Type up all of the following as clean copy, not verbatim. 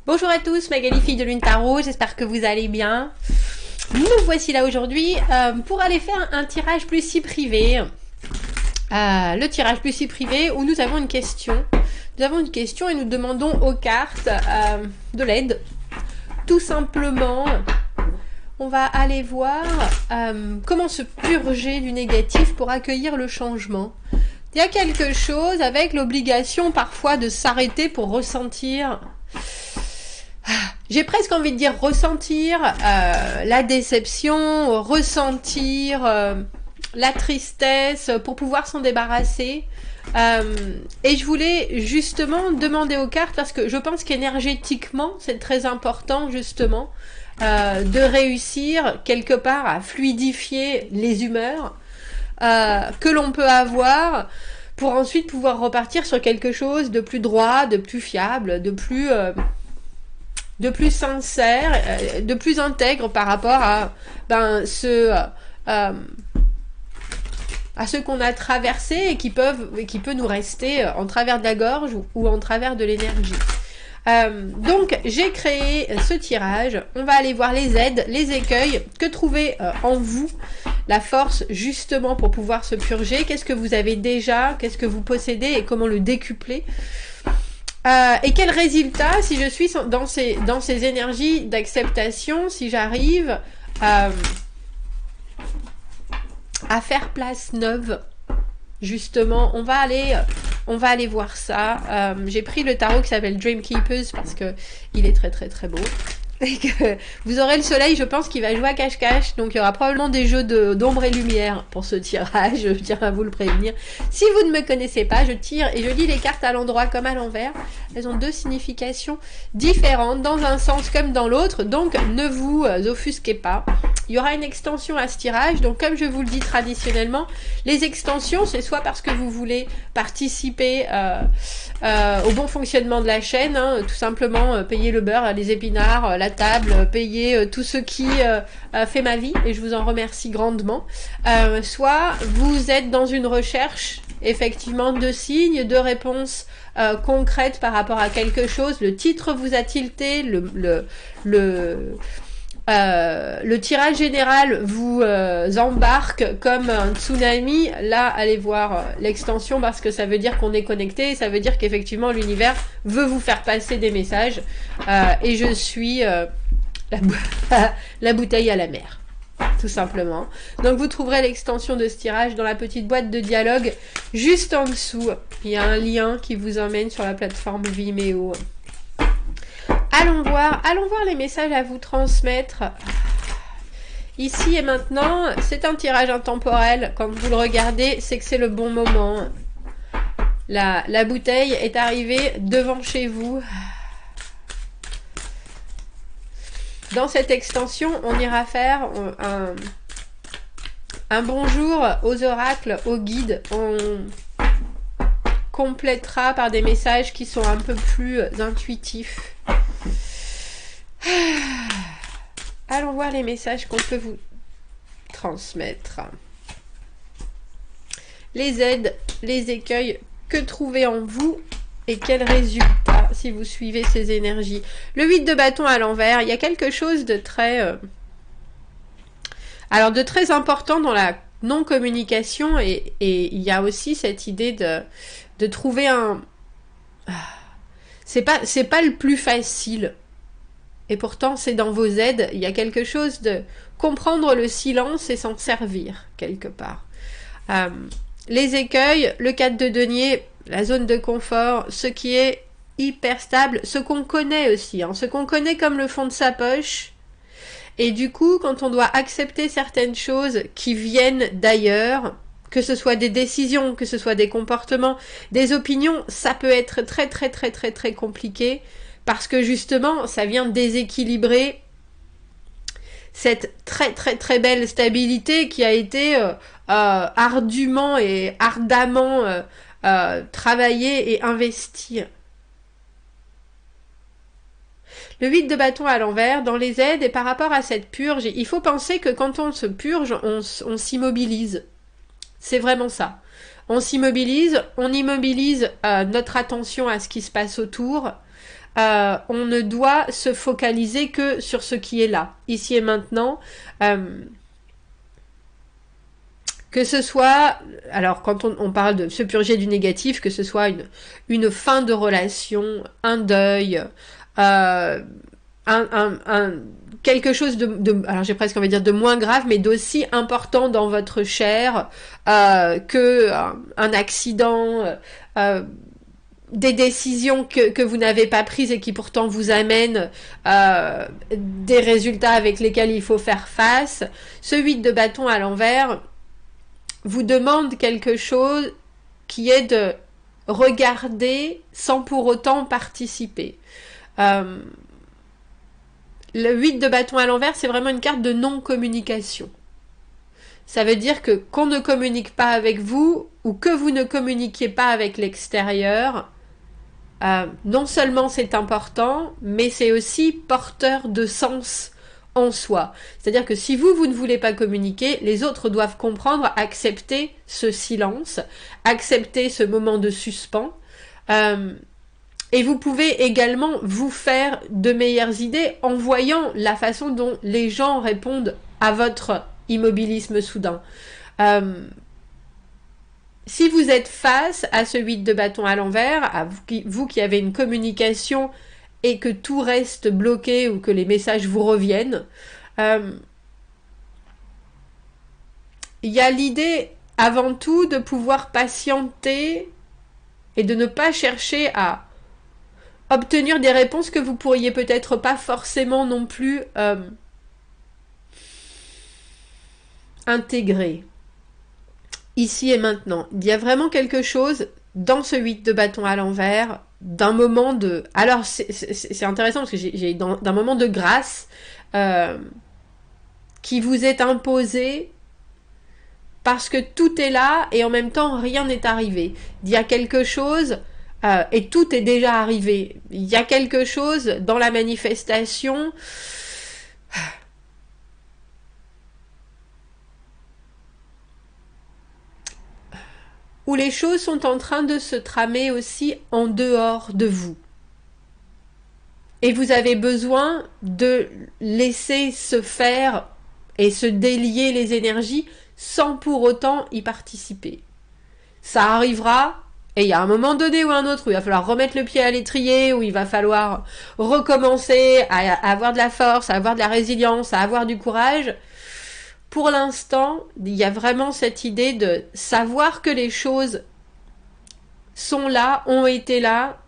Bonjour à tous, Magali fille de Lune Tarot, j'espère que vous allez bien. Nous voici là aujourd'hui pour aller faire un tirage plus si privé. Le tirage plus si privé où nous avons une question. Nous avons une question et nous demandons aux cartes de l'aide. Tout simplement, on va aller voir comment se purger du négatif pour accueillir le changement. Il y a quelque chose avec l'obligation parfois de s'arrêter pour ressentir... J'ai presque envie de dire ressentir la déception, ressentir la tristesse pour pouvoir s'en débarrasser. Et je voulais justement demander aux cartes, parce que je pense qu'énergétiquement, c'est très important justement de réussir quelque part à fluidifier les humeurs que l'on peut avoir pour ensuite pouvoir repartir sur quelque chose de plus droit, de plus fiable, de plus sincère, de plus intègre par rapport à ce qu'on a traversé et qui peut nous rester en travers de la gorge ou en travers de l'énergie. Donc j'ai créé ce tirage. On va aller voir les aides, les écueils, que trouver en vous la force justement pour pouvoir se purger. Qu'est-ce que vous avez déjà, qu'est-ce que vous possédez et comment le décupler. Et quel résultat si je suis dans ces énergies d'acceptation, si j'arrive à faire place neuve. Justement, on va aller voir ça. J'ai pris le tarot qui s'appelle Dream Keepers parce que il est très très très beau. Et que vous aurez le soleil, je pense qu'il va jouer à cache-cache, donc il y aura probablement des jeux d'ombre et lumière pour ce tirage, je tiens à vous le prévenir. Si vous ne me connaissez pas, je tire et je lis les cartes à l'endroit comme à l'envers. Elles ont deux significations différentes, dans un sens comme dans l'autre, donc ne vous offusquez pas. Il y aura une extension à ce tirage, donc comme je vous le dis traditionnellement, les extensions, c'est soit parce que vous voulez participer au bon fonctionnement de la chaîne, hein, tout simplement payer le beurre, les épinards, la table, payer tout ce qui fait ma vie, et je vous en remercie grandement. Soit vous êtes dans une recherche effectivement de signes, de réponses concrètes par rapport à quelque chose, le titre vous a tilté, le tirage général vous embarque comme un tsunami. Là, allez voir l'extension parce que ça veut dire qu'on est connecté, ça veut dire qu'effectivement l'univers veut vous faire passer des messages et je suis la bouteille à la mer, tout simplement. Donc vous trouverez l'extension de ce tirage dans la petite boîte de dialogue juste en dessous. Il y a un lien qui vous emmène sur la plateforme Vimeo. Allons voir les messages à vous transmettre. Ici et maintenant, c'est un tirage intemporel. Quand vous le regardez, c'est que c'est le bon moment. La bouteille est arrivée devant chez vous. Dans cette extension, on ira faire un bonjour aux oracles, aux guides. On complétera par des messages qui sont un peu plus intuitifs. Allons voir les messages qu'on peut vous transmettre. Les aides, les écueils, que trouver en vous et quel résultat si vous suivez ces énergies. Le 8 de bâton à l'envers, il y a quelque chose de très... de très important dans la non-communication et il y a aussi cette idée de trouver un... C'est pas le plus facile. Et pourtant, c'est dans vos aides, il y a quelque chose de comprendre le silence et s'en servir, quelque part. Les écueils, le 4 de denier, la zone de confort, ce qui est hyper stable, ce qu'on connaît aussi, hein, ce qu'on connaît comme le fond de sa poche. Et du coup, quand on doit accepter certaines choses qui viennent d'ailleurs, que ce soit des décisions, que ce soit des comportements, des opinions, ça peut être très très très très très compliqué. Parce que justement, ça vient déséquilibrer cette très très très belle stabilité qui a été ardument et ardemment travaillée et investie. Le 8 de bâton à l'envers, dans les aides et par rapport à cette purge, il faut penser que quand on se purge, on s'immobilise. C'est vraiment ça. On s'immobilise, on immobilise notre attention à ce qui se passe autour. on ne doit se focaliser que sur ce qui est là, ici et maintenant. Que ce soit, alors quand on parle de se purger du négatif, que ce soit une fin de relation, un deuil, quelque chose alors j'ai presque envie de dire de moins grave, mais d'aussi important dans votre chair que un accident, des décisions que vous n'avez pas prises et qui pourtant vous amènent des résultats avec lesquels il faut faire face. Ce 8 de bâton à l'envers vous demande quelque chose qui est de regarder sans pour autant participer. Le 8 de bâton à l'envers, c'est vraiment une carte de non-communication. Ça veut dire que qu'on ne communique pas avec vous ou que vous ne communiquiez pas avec l'extérieur, non seulement c'est important, mais c'est aussi porteur de sens en soi. C'est-à-dire que si vous ne voulez pas communiquer, les autres doivent comprendre, accepter ce silence, accepter ce moment de suspens. Et vous pouvez également vous faire de meilleures idées en voyant la façon dont les gens répondent à votre immobilisme soudain. Si vous êtes face à ce 8 de bâton à l'envers, à vous qui avez une communication et que tout reste bloqué ou que les messages vous reviennent, il y a l'idée avant tout de pouvoir patienter et de ne pas chercher à obtenir des réponses que vous pourriez peut-être pas forcément non plus intégrer ici et maintenant. Il y a vraiment quelque chose dans ce 8 de bâton à l'envers, d'un moment de... Alors, c'est intéressant parce que j'ai d'un moment de grâce qui vous est imposé parce que tout est là et en même temps, rien n'est arrivé. Il y a quelque chose... et tout est déjà arrivé. Il y a quelque chose dans la manifestation où les choses sont en train de se tramer aussi en dehors de vous. Et vous avez besoin de laisser se faire et se délier les énergies sans pour autant y participer. Ça arrivera. Et il y a un moment donné ou un autre où il va falloir remettre le pied à l'étrier, où il va falloir recommencer à avoir de la force, à avoir de la résilience, à avoir du courage. Pour l'instant, il y a vraiment cette idée de savoir que les choses sont là, ont été là,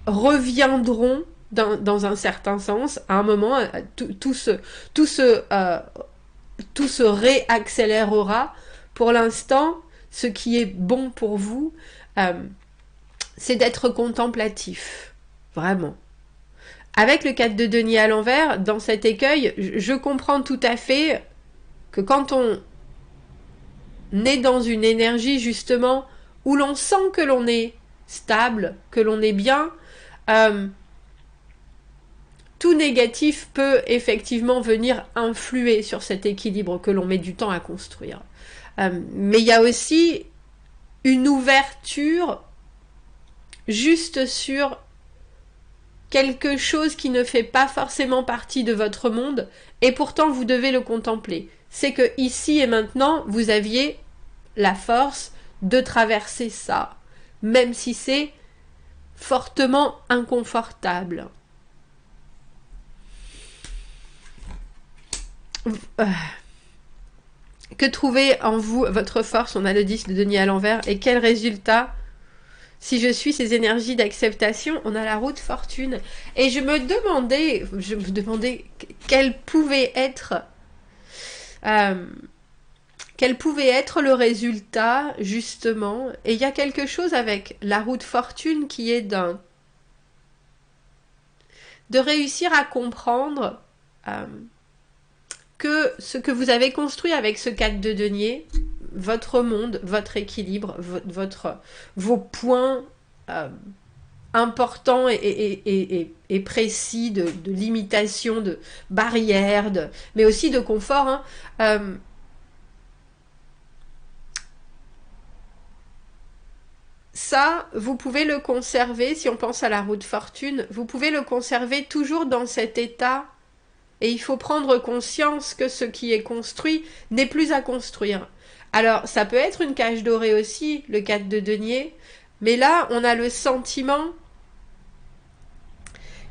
reviendront dans un certain sens. À un moment, tout se réaccélérera. Pour l'instant, ce qui est bon pour vous, c'est d'être contemplatif. Vraiment. Avec le 4 de denier à l'envers, dans cet écueil, je comprends tout à fait que quand on est dans une énergie justement où l'on sent que l'on est stable, que l'on est bien, tout négatif peut effectivement venir influer sur cet équilibre que l'on met du temps à construire. Mais il y a aussi une ouverture juste sur quelque chose qui ne fait pas forcément partie de votre monde et pourtant vous devez le contempler. C'est que ici et maintenant, vous aviez la force de traverser ça, même si c'est fortement inconfortable. Que trouvez en vous votre force? On a le 10 de denier à l'envers. Et quel résultat si je suis ces énergies d'acceptation? On a la roue de fortune. Et je me demandais quel pouvait être le résultat, justement. Et il y a quelque chose avec la roue de fortune qui est de réussir à comprendre que ce que vous avez construit avec ce 4 de denier, votre monde, votre équilibre, vos points importants et précis de limitation, de barrières, mais aussi de confort, ça, vous pouvez le conserver, si on pense à la roue de fortune, vous pouvez le conserver toujours dans cet état. Et il faut prendre conscience que ce qui est construit n'est plus à construire. Alors, ça peut être une cage dorée aussi, le 4 de denier, mais là, on a le sentiment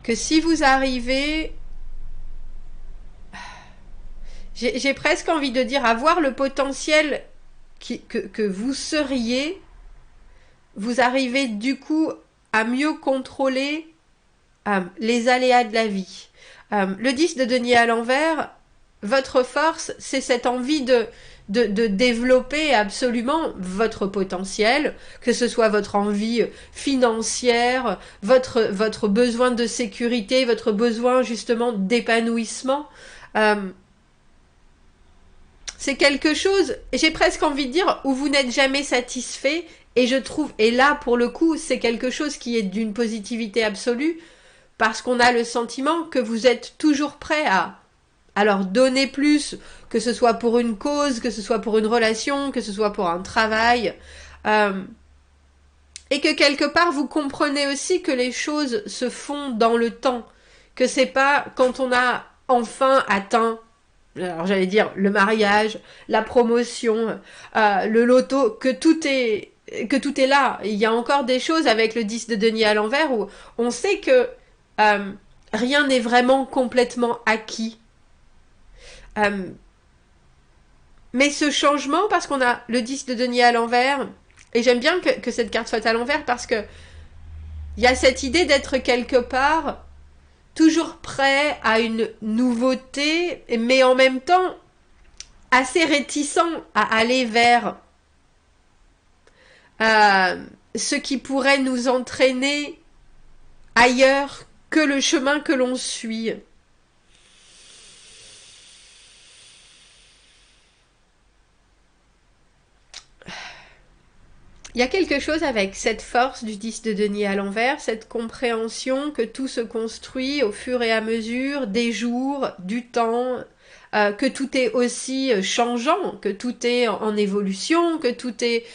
que si vous arrivez, j'ai presque envie de dire, avoir le potentiel que vous seriez, vous arrivez du coup à mieux contrôler les aléas de la vie. Le 10 de denier à l'envers, votre force, c'est cette envie de développer absolument votre potentiel, que ce soit votre envie financière, votre besoin de sécurité, votre besoin justement d'épanouissement. C'est quelque chose, j'ai presque envie de dire, où vous n'êtes jamais satisfait, et je trouve, et là pour le coup, c'est quelque chose qui est d'une positivité absolue, parce qu'on a le sentiment que vous êtes toujours prêt à leur donner plus, que ce soit pour une cause, que ce soit pour une relation, que ce soit pour un travail, et que quelque part vous comprenez aussi que les choses se font dans le temps, que c'est pas quand on a enfin atteint, alors j'allais dire le mariage, la promotion, le loto, que tout est là. Il y a encore des choses avec le 10 de denier à l'envers où on sait que rien n'est vraiment complètement acquis. Mais ce changement, parce qu'on a le 10 de denier à l'envers, et j'aime bien que cette carte soit à l'envers parce que il y a cette idée d'être quelque part toujours prêt à une nouveauté, mais en même temps assez réticent à aller vers ce qui pourrait nous entraîner ailleurs que le chemin que l'on suit. Il y a quelque chose avec cette force du 10 de denier à l'envers, cette compréhension que tout se construit au fur et à mesure des jours, du temps, que tout est aussi changeant, que tout est en évolution, que tout est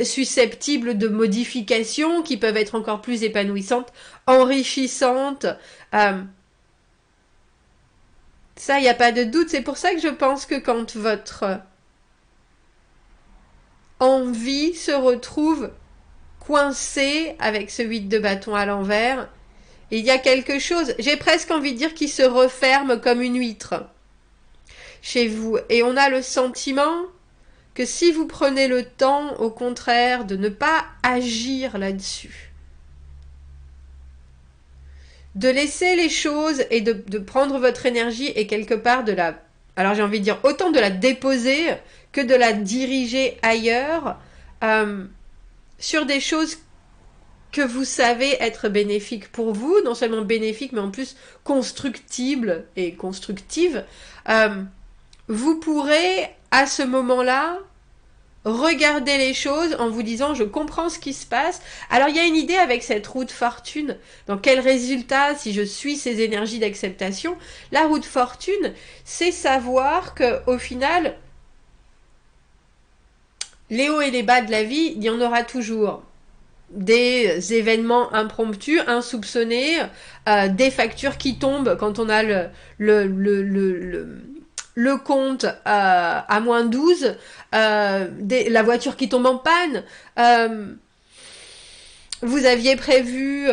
susceptible de modifications qui peuvent être encore plus épanouissantes, enrichissantes. Ça, il n'y a pas de doute. C'est pour ça que je pense que quand votre envie se retrouve coincée avec ce 8 de bâton à l'envers, il y a quelque chose, j'ai presque envie de dire, qui se referme comme une huître chez vous. Et on a le sentiment que si vous prenez le temps, au contraire, de ne pas agir là-dessus, de laisser les choses et de prendre votre énergie et quelque part de la... Alors j'ai envie de dire autant de la déposer que de la diriger ailleurs sur des choses que vous savez être bénéfiques pour vous, non seulement bénéfiques mais en plus constructibles et constructives. Vous pourrez à ce moment-là regarder les choses en vous disant je comprends ce qui se passe. Alors il y a une idée avec cette roue de fortune, dans quel résultat si je suis ces énergies d'acceptation. La roue de fortune, c'est savoir que au final, les hauts et les bas de la vie, il y en aura toujours. Des événements impromptus, insoupçonnés, des factures qui tombent quand on a le compte à moins 12, la voiture qui tombe en panne, vous aviez prévu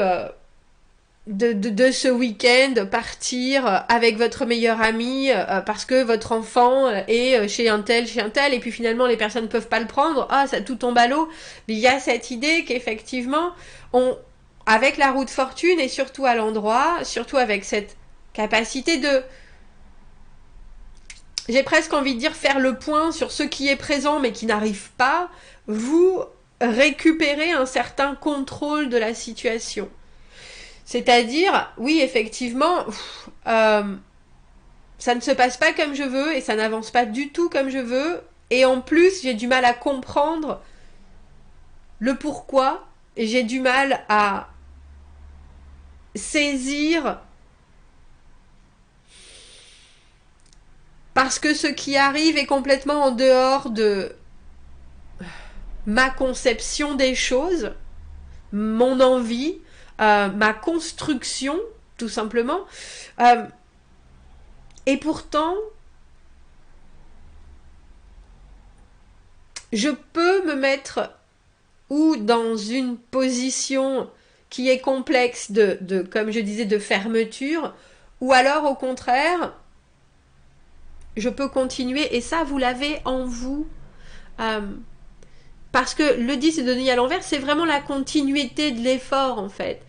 de ce week-end partir avec votre meilleur ami parce que votre enfant est chez un tel, et puis finalement les personnes ne peuvent pas le prendre, ça tout tombe à l'eau. Mais il y a cette idée qu'effectivement, avec la roue de fortune et surtout à l'endroit, surtout avec cette capacité de... J'ai presque envie de dire faire le point sur ce qui est présent mais qui n'arrive pas, vous récupérez un certain contrôle de la situation. C'est-à-dire, oui, effectivement, ça ne se passe pas comme je veux et ça n'avance pas du tout comme je veux. Et en plus, j'ai du mal à comprendre le pourquoi. Et j'ai du mal à saisir parce que ce qui arrive est complètement en dehors de ma conception des choses, mon envie, ma construction, tout simplement. Et pourtant, je peux me mettre ou dans une position qui est complexe comme je disais, de fermeture, ou alors au contraire, je peux continuer, et ça, vous l'avez en vous. Parce que le 10 de denier à l'envers, c'est vraiment la continuité de l'effort, en fait.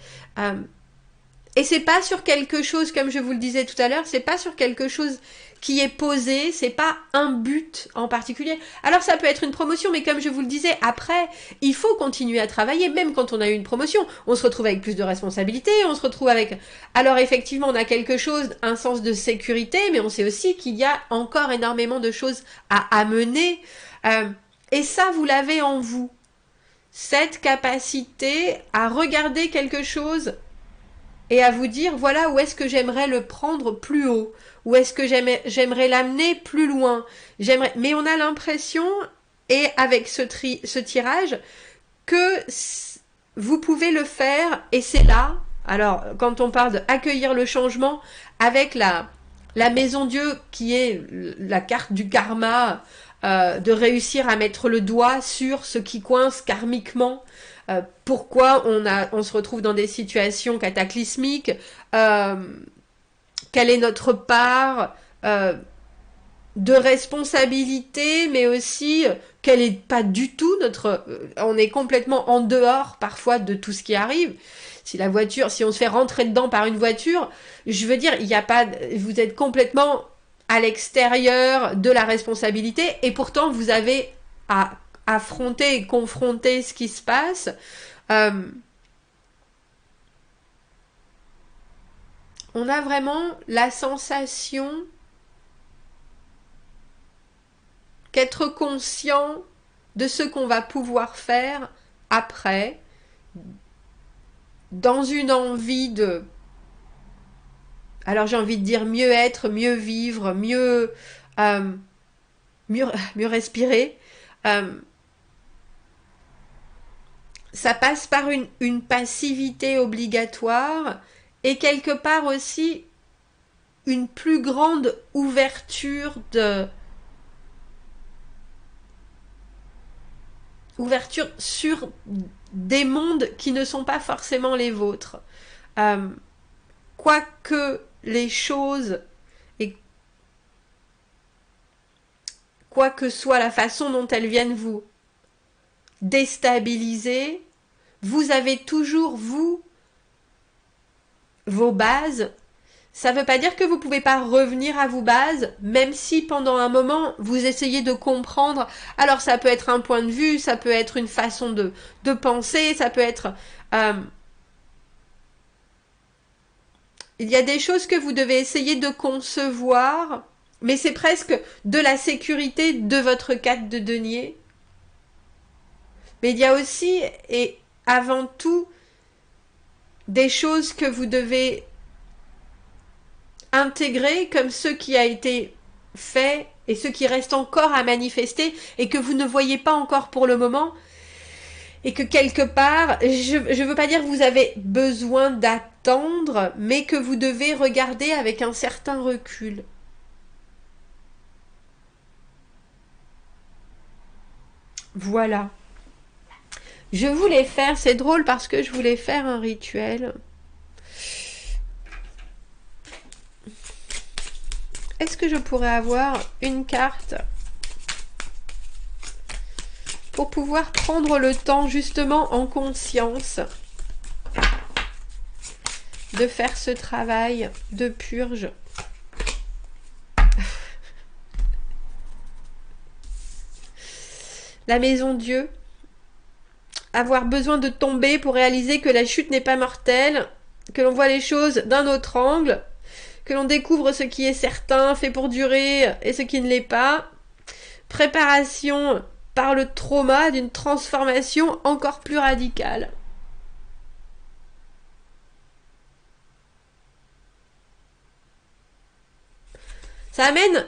Et c'est pas sur quelque chose, comme je vous le disais tout à l'heure, c'est pas sur quelque chose qui est posé, c'est pas un but en particulier. Alors ça peut être une promotion, mais comme je vous le disais, après, il faut continuer à travailler, même quand on a eu une promotion. On se retrouve avec plus de responsabilités, on se retrouve avec... Alors effectivement, on a quelque chose, un sens de sécurité, mais on sait aussi qu'il y a encore énormément de choses à amener. Et ça, vous l'avez en vous. Cette capacité à regarder quelque chose et à vous dire, voilà, où est-ce que j'aimerais le prendre plus haut, où est-ce que j'aimerais l'amener plus loin. Mais on a l'impression, et avec ce tirage, que vous pouvez le faire, et c'est là, alors quand on parle d'accueillir le changement, avec la maison Dieu, qui est la carte du karma, de réussir à mettre le doigt sur ce qui coince karmiquement, pourquoi on se retrouve dans des situations cataclysmiques, quelle est notre part de responsabilité, mais aussi quelle est pas du tout on est complètement en dehors parfois de tout ce qui arrive. Si on se fait rentrer dedans par une voiture, je veux dire, il n'y a pas, vous êtes complètement à l'extérieur de la responsabilité, et pourtant vous avez à affronter et confronter ce qui se passe. On a vraiment la sensation qu'être conscient de ce qu'on va pouvoir faire après, dans une envie de... Alors j'ai envie de dire mieux être, mieux vivre, mieux respirer. Ça passe par une passivité obligatoire, et quelque part aussi une plus grande ouverture sur des mondes qui ne sont pas forcément les vôtres. Quoique les choses, et quoi que soit la façon dont elles viennent vous déstabiliser, vous avez toujours, vous, vos bases. Ça ne veut pas dire que vous ne pouvez pas revenir à vos bases, même si pendant un moment, vous essayez de comprendre. Alors ça peut être un point de vue, ça peut être une façon de penser, ça peut être... il y a des choses que vous devez essayer de concevoir, mais c'est presque de la sécurité de votre 4 de denier. Mais il y a aussi, et avant tout, des choses que vous devez intégrer, comme ce qui a été fait et ce qui reste encore à manifester et que vous ne voyez pas encore pour le moment, et que quelque part, je ne veux pas dire que vous avez besoin d'attendre, mais que vous devez regarder avec un certain recul. Voilà. Je voulais faire, c'est drôle parce que je voulais faire un rituel. Est-ce que je pourrais avoir une carte pour pouvoir prendre le temps justement en conscience de faire ce travail de purge? La maison Dieu. Avoir besoin de tomber pour réaliser que la chute n'est pas mortelle, que l'on voit les choses d'un autre angle, que l'on découvre ce qui est certain, fait pour durer, et ce qui ne l'est pas. Préparation par le trauma d'une transformation encore plus radicale. Ça amène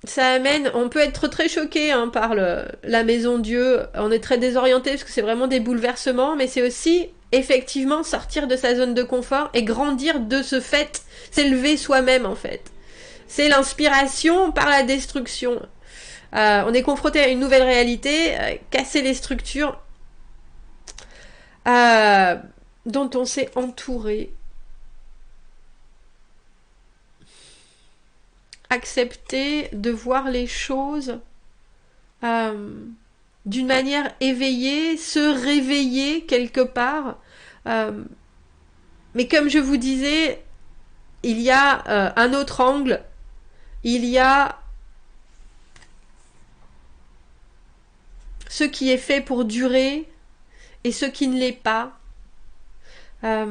ça amène, on peut être très choqué hein, par la maison Dieu, on est très désorienté parce que c'est vraiment des bouleversements, mais c'est aussi effectivement sortir de sa zone de confort et grandir de ce fait, s'élever soi-même en fait. C'est l'inspiration par la destruction. On est confronté à une nouvelle réalité, casser les structures dont on s'est entouré. Accepter de voir les choses d'une manière éveillée, se réveiller quelque part. Mais comme je vous disais, il y a un autre angle, il y a ce qui est fait pour durer et ce qui ne l'est pas. La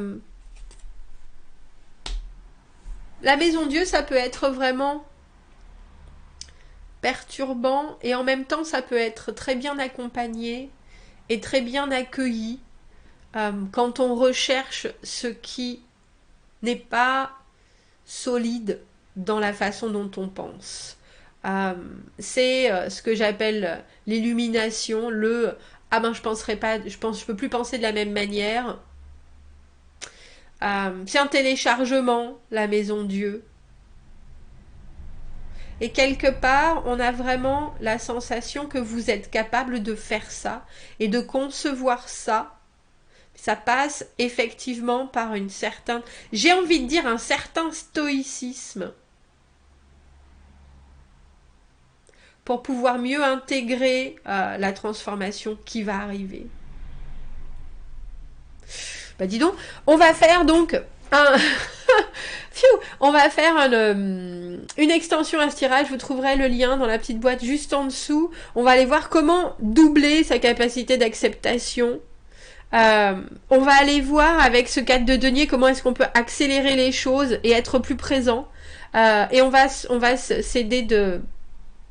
maison Dieu, ça peut être vraiment perturbant et en même temps ça peut être très bien accompagné et très bien accueilli quand on recherche ce qui n'est pas solide dans la façon dont on pense. C'est ce que j'appelle l'illumination, ah ben je penserai pas, je peux plus penser de la même manière. C'est un téléchargement, la maison Dieu. Et quelque part, on a vraiment la sensation que vous êtes capable de faire ça et de concevoir ça. Ça passe effectivement par une certaine, j'ai envie de dire un certain stoïcisme pour pouvoir mieux intégrer la transformation qui va arriver. Bah dis donc, on va faire donc on va faire une extension à ce tirage. Vous trouverez le lien dans la petite boîte juste en dessous. On va aller voir comment doubler sa capacité d'acceptation. On va aller voir avec ce 4 de denier comment est-ce qu'on peut accélérer les choses et être plus présent. Et on va s'aider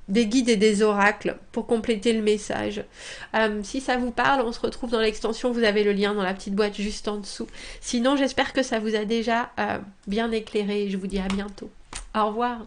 des guides et des oracles pour compléter le message. Si ça vous parle, on se retrouve dans l'extension, vous avez le lien dans la petite boîte juste en dessous. Sinon, j'espère que ça vous a déjà bien éclairé et je vous dis à bientôt. Au revoir.